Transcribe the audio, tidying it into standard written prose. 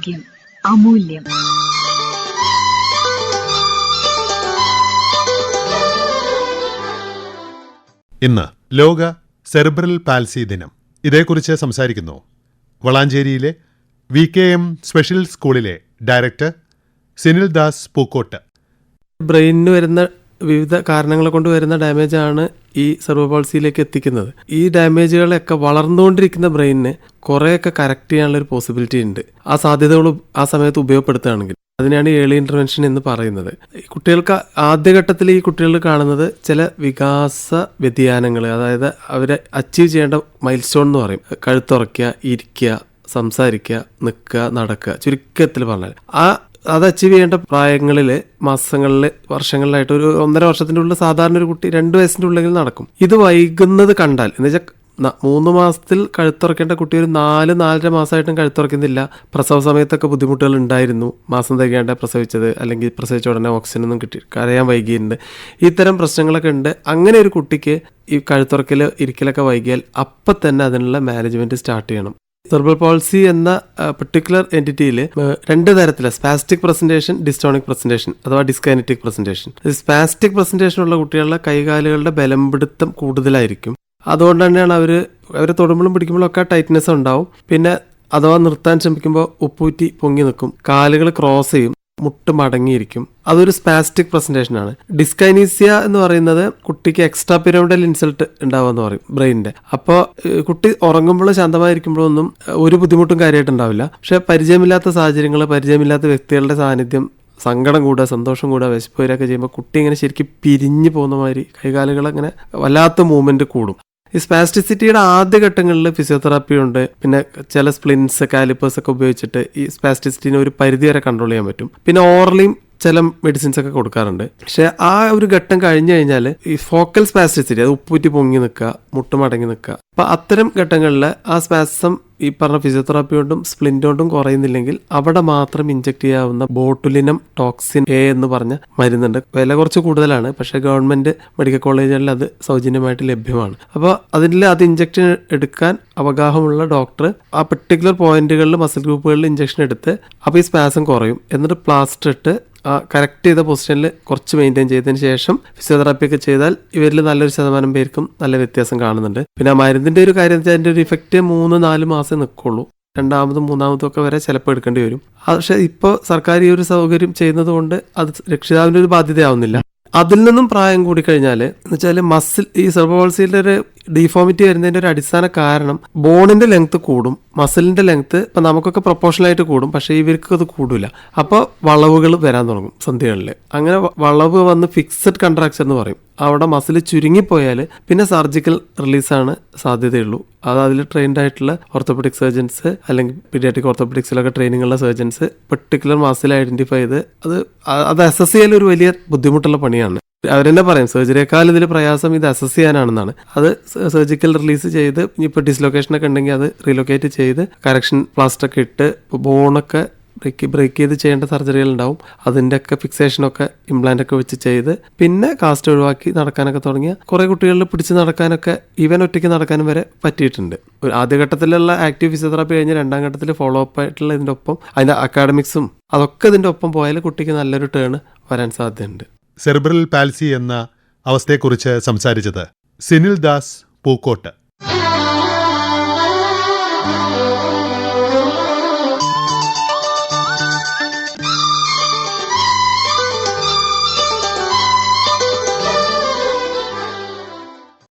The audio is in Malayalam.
ആരോഗ്യം അമൂല്യം. ഇന്ന് ലോക സെറിബ്രൽ പാൽസി ദിനം. ഇതേക്കുറിച്ച് സംസാരിക്കുന്നു വളാഞ്ചേരിയിലെ VKM സ്പെഷ്യൽ സ്കൂളിലെ ഡയറക്ടർ സിനിൽ ദാസ് പൂക്കോട്ട്. ബ്രെയിനിന് വരുന്ന വിവിധ കാരണങ്ങളെ കൊണ്ട് വരുന്ന ഡാമേജാണ് ഈ സെറിബ്രൽ പാൾസിയിലേക്ക് എത്തിക്കുന്നത്. ഈ ഡാമേജുകളൊക്കെ വളർന്നുകൊണ്ടിരിക്കുന്ന ബ്രെയിനിന് കുറേയൊക്കെ കറക്റ്റ് ചെയ്യാനുള്ള ഒരു പോസിബിലിറ്റി ഉണ്ട്. ആ സാധ്യതകൾ ആ സമയത്ത് ഉപയോഗപ്പെടുത്തുകയാണെങ്കിൽ അതിനാണ് ഏർലി ഇന്റർവെൻഷൻ എന്ന് പറയുന്നത്. കുട്ടികൾക്ക് ആദ്യഘട്ടത്തിൽ ഈ കുട്ടികൾ കാണുന്നത് ചില വികാസ വ്യതിയാനങ്ങൾ, അതായത് അവരെ അച്ചീവ് ചെയ്യേണ്ട മൈൽ സ്റ്റോൺ എന്ന് പറയും. കഴുത്തുറയ്ക്കുക, ഇരിക്കുക, സംസാരിക്കുക, നിൽക്കുക, നടക്കുക, ചുരുക്കത്തിൽ പറഞ്ഞാൽ അത് അച്ചീവ് ചെയ്യേണ്ട പ്രായങ്ങളിൽ, മാസങ്ങളിൽ, വർഷങ്ങളിലായിട്ട് ഒരു 1.5 വർഷത്തിൻ്റെ ഉള്ളിൽ സാധാരണ ഒരു കുട്ടി 2 വയസ്സിൻ്റെ ഉള്ളിൽ നടക്കും. ഇത് വൈകുന്നത് കണ്ടാൽ, എന്ന് വെച്ചാൽ 3 മാസത്തിൽ കഴുത്തുറക്കേണ്ട കുട്ടി ഒരു 4-4.5 മാസമായിട്ടും കഴുത്തുറക്കുന്നില്ല. പ്രസവ സമയത്തൊക്കെ ബുദ്ധിമുട്ടുകൾ ഉണ്ടായിരുന്നു, മാസം തികയാണ്ട് പ്രസവിച്ചത്, അല്ലെങ്കിൽ പ്രസവിച്ച ഉടനെ ഓക്സിജനൊന്നും കിട്ടി, കരയാൻ വൈകിയിട്ടുണ്ട്, ഇത്തരം പ്രശ്നങ്ങളൊക്കെ ഉണ്ട്. അങ്ങനെ ഒരു കുട്ടിക്ക് ഈ കഴുത്തുറക്കൽ, ഇരിക്കലൊക്കെ വൈകിയാൽ അപ്പം തന്നെ അതിനുള്ള മാനേജ്മെൻറ്റ് സ്റ്റാർട്ട് ചെയ്യണം. സെറിബ്രൽ പാൾസി എന്ന പെർട്ടിക്കുലർ എൻറ്റിറ്റിയിൽ 2 തരത്തിലാണ്: സ്പാസ്റ്റിക് പ്രസന്റേഷൻ, ഡിസ്റ്റോണിക് പ്രസന്റേഷൻ അഥവാ ഡിസ്കൈനറ്റിക് പ്രസന്റേഷൻ. സ്പാസ്റ്റിക് പ്രസന്റേഷൻ ഉള്ള കുട്ടികളുടെ കൈകാലുകളുടെ ബലം പിടുത്തം കൂടുതലായിരിക്കും. അതുകൊണ്ട് തന്നെയാണ് അവരെ തൊടുമ്പോഴും പിടിക്കുമ്പോഴും ഒക്കെ ടൈറ്റ്നെസ് ഉണ്ടാവും. പിന്നെ അഥവാ നിർത്താൻ ശ്രമിക്കുമ്പോൾ ഉപ്പൂറ്റി പൊങ്ങി നിൽക്കും, കാലുകൾ ക്രോസ് ചെയ്യും, മുട്ട് മടങ്ങിയിരിക്കും. അതൊരു സ്പാസ്റ്റിക് പ്രസന്റേഷനാണ്. ഡിസ്കൈനീസിയ എന്ന് പറയുന്നത് കുട്ടിക്ക് എക്സ്ട്രാ പിരമിഡൽ ഇൻസൾട്ട് ഉണ്ടാവുമെന്ന് പറയും ബ്രെയിനിന്റെ. അപ്പോൾ കുട്ടി ഉറങ്ങുമ്പോഴും ശാന്തമായിരിക്കുമ്പോഴൊന്നും ഒരു ബുദ്ധിമുട്ടും കാര്യമായിട്ടുണ്ടാവില്ല. പക്ഷെ പരിചയമില്ലാത്ത സാഹചര്യങ്ങൾ, പരിചയമില്ലാത്ത വ്യക്തികളുടെ സാന്നിധ്യം, സങ്കടം കൂടുക, സന്തോഷം കൂടുക, വിശപ്പ് വരികയൊക്കെ ചെയ്യുമ്പോൾ കുട്ടി ഇങ്ങനെ ശരിക്കും പിരിഞ്ഞു പോകുന്ന മാതിരി കൈകാലുകൾ അങ്ങനെ വല്ലാത്ത മൂവ്മെന്റ് കൂടും. ഈ സ്പാസ്റ്റിസിറ്റിയുടെ ആദ്യഘട്ടങ്ങളിൽ ഫിസിയോതെറാപ്പി ഉണ്ട്. പിന്നെ ചില സ്പ്ലിൻസ്, കാലിപ്പേഴ്സ് ഒക്കെ ഉപയോഗിച്ചിട്ട് ഈ സ്പാസ്റ്റിസിറ്റിനെ ഒരു പരിധി വരെ കൺട്രോൾ ചെയ്യാൻ പറ്റും. പിന്നെ ഓറലിയും ചില മെഡിസിൻസ് ഒക്കെ കൊടുക്കാറുണ്ട്. പക്ഷെ ആ ഒരു ഘട്ടം കഴിഞ്ഞു കഴിഞ്ഞാൽ ഈ ഫോക്കൽ സ്പാസ്റ്റിസിറ്റി, അത് ഉപ്പൂറ്റി പൊങ്ങി നിൽക്കുക, മുട്ട് മടങ്ങി നിൽക്കുക, അപ്പൊ അത്തരം ഘട്ടങ്ങളിൽ ആ സ്പാസം ഈ പറഞ്ഞ ഫിസിയോതെറാപ്പി കൊണ്ടും സ്പ്ലിന്റ് കൊണ്ടും കുറയുന്നില്ലെങ്കിൽ അവിടെ മാത്രം ഇഞ്ചെക്ട് ചെയ്യാവുന്ന ബോട്ടുലിനം ടോക്സിൻ A എന്ന് പറഞ്ഞ മരുന്നുണ്ട്. വില കുറച്ച് കൂടുതലാണ്, പക്ഷേ ഗവൺമെന്റ് മെഡിക്കൽ കോളേജുകളിൽ അത് സൗജന്യമായിട്ട് ലഭ്യമാണ്. അപ്പോൾ അത് ഇഞ്ചക്ഷൻ എടുക്കാൻ അവഗാഹമുള്ള ഡോക്ടർ ആ പെർട്ടിക്കുലർ പോയിന്റുകളിൽ, മസിൽ ഗ്രൂപ്പുകളിൽ ഇഞ്ചക്ഷൻ എടുത്ത് അപ്പോൾ ഈ സ്പാസം കുറയും. എന്നിട്ട് പ്ലാസ്റ്റർ ഇട്ട് ആ കറക്റ്റ് ചെയ്ത പൊസിഷനിൽ കുറച്ച് മെയിൻറ്റെയിൻ ചെയ്തതിന് ശേഷം ഫിസിയോതെറാപ്പി ഒക്കെ ചെയ്താൽ ഇവരിൽ നല്ലൊരു ശതമാനം പേർക്കും നല്ല വ്യത്യാസം കാണുന്നുണ്ട്. പിന്നെ ആ മരുന്നിൻ്റെ ഒരു കാര്യം വെച്ചാൽ അതിൻ്റെ ഒരു ഇഫക്റ്റ് 3-4 മാസം നിൽക്കുള്ളൂ. 2ാമതും 3ാമതും ഒക്കെ വരെ ചിലപ്പോൾ എടുക്കേണ്ടി വരും. പക്ഷേ ഇപ്പോൾ സർക്കാർ ഈ ഒരു സൗകര്യം ചെയ്യുന്നത് കൊണ്ട് അത് രക്ഷിതാവിൻ്റെ ഒരു ബാധ്യതയാവുന്നില്ല. അതിൽ നിന്നും പ്രായം കൂടി കഴിഞ്ഞാൽ എന്ന് വെച്ചാൽ ഈ സെറിബ്രൽ പാൾസിയുടെ ഒരു ഡിഫോമിറ്റി വരുന്നതിൻ്റെ ഒരു അടിസ്ഥാന കാരണം ബോണിന്റെ ലെങ്ത് കൂടും, മസിലിന്റെ ലെങ്ത് ഇപ്പം നമുക്കൊക്കെ പ്രൊപ്പോർഷണലായിട്ട് കൂടും, പക്ഷേ ഇവർക്ക് അത് കൂടില്ല. അപ്പോൾ വളവുകൾ വരാൻ തുടങ്ങും സന്ധികളിൽ. അങ്ങനെ വളവ് വന്ന് ഫിക്സഡ് കൺട്രാക്ഷൻ എന്ന് പറയും. അവിടെ മസിൽ ചുരുങ്ങിപ്പോയാൽ പിന്നെ സർജിക്കൽ റിലീസാണ് സാധ്യതയുള്ളൂ. അതിൽ ട്രെയിൻഡ് ആയിട്ടുള്ള ഓർത്തോപെഡിക് സർജൻസ് അല്ലെങ്കിൽ പീഡിയാട്രിക് ഓർത്തോപെഡിക്സിലൊക്കെ ട്രെയിനിങ് ഉള്ള സർജൻസ് പെർട്ടിക്കുലർ മസിൽ ഐഡന്റിഫൈ ചെയ്ത് അത് അസസ് ചെയ്യാൻ ഒരു വലിയ ബുദ്ധിമുട്ടുള്ള പണിയാണ്. അവരെന്നെ പറയും സർജറിയേക്കാൾ ഇതിൽ പ്രയാസം ഇത് അസസ് ചെയ്യാനാണെന്നാണ്. അത് സർജിക്കൽ റിലീസ് ചെയ്ത് ഇപ്പോൾ ഡിസ്ലൊക്കേഷനൊക്കെ ഉണ്ടെങ്കിൽ അത് റീലൊക്കേറ്റ് ചെയ്ത് കറക്ഷൻ പ്ലാസ്റ്ററൊക്കെ ഇട്ട് ബോണൊക്കെ ബ്രേക്ക് ചെയ്ത് ചെയ്യേണ്ട സർജറികൾ ഉണ്ടാവും. അതിൻ്റെ ഒക്കെ ഫിക്സേഷനൊക്കെ ഇംപ്ലാന്റ് ഒക്കെ വെച്ച് ചെയ്ത് പിന്നെ കാസ്റ്റ് ഒഴിവാക്കി നടക്കാനൊക്കെ തുടങ്ങിയ കുറേ കുട്ടികളിൽ പിടിച്ച് നടക്കാനൊക്കെ ഈവൻ ഒറ്റയ്ക്ക് നടക്കാനും വരെ പറ്റിയിട്ടുണ്ട്. ഒരു ആദ്യഘട്ടത്തിലുള്ള ആക്റ്റീവ് ഫിസിയോതെറാപ്പി കഴിഞ്ഞ് 2ാം ഘട്ടത്തിൽ ഫോളോ അപ്പ് ആയിട്ടുള്ള ഇതിൻ്റെ ഒപ്പം അതിൻ്റെ അക്കാഡമിക്സും അതൊക്കെ ഇതിൻ്റെ ഒപ്പം പോയാൽ കുട്ടിക്ക് നല്ലൊരു ടേൺ വരാൻ സാധ്യതയുണ്ട്. സെറിബ്രൽ പാൽസി എന്ന അവസ്ഥയെക്കുറിച്ച് സംസാരിച്ചത് സിനിൽ ദാസ് പൂക്കോട്ട്.